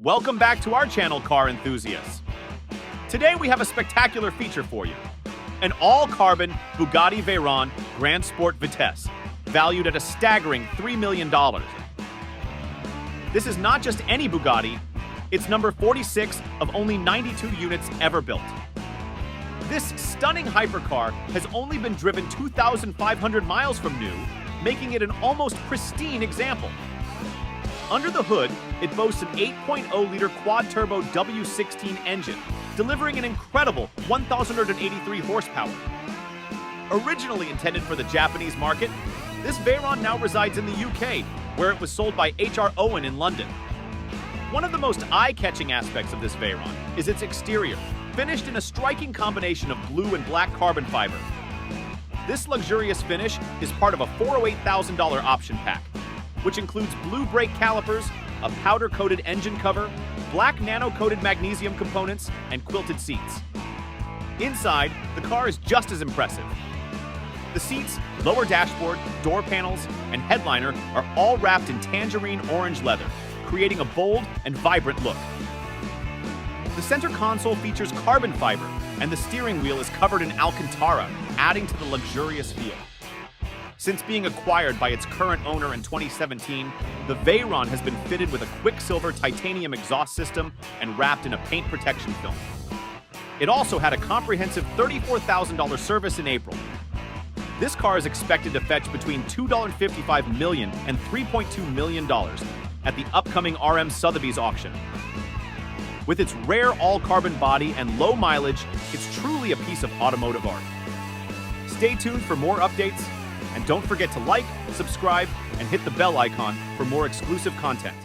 Welcome back to our channel, car enthusiasts. Today we have a spectacular feature for you. An all-carbon Bugatti Veyron Grand Sport Vitesse, valued at a staggering $3 million. This is not just any Bugatti, it's number 46 of only 92 units ever built. This stunning hypercar has only been driven 2,500 miles from new, making it an almost pristine example. Under the hood, it boasts an 8.0-liter quad-turbo W16 engine, delivering an incredible 1,183 horsepower. Originally intended for the Japanese market, this Veyron now resides in the UK, where it was sold by HR Owen in London. One of the most eye-catching aspects of this Veyron is its exterior, finished in a striking combination of blue and black carbon fiber. This luxurious finish is part of a $408,000 option pack, which includes blue brake calipers, a powder-coated engine cover, black nano-coated magnesium components, and quilted seats. Inside, the car is just as impressive. The seats, lower dashboard, door panels, and headliner are all wrapped in tangerine orange leather, creating a bold and vibrant look. The center console features carbon fiber, and the steering wheel is covered in Alcantara, adding to the luxurious feel. Since being acquired by its current owner in 2017, the Veyron has been fitted with a Quicksilver titanium exhaust system and wrapped in a paint protection film. It also had a comprehensive $34,000 service in April. This car is expected to fetch between $2.55 million and $3.2 million at the upcoming RM Sotheby's auction. With its rare all-carbon body and low mileage, it's truly a piece of automotive art. Stay tuned for more updates, and don't forget to like, subscribe, and hit the bell icon for more exclusive content.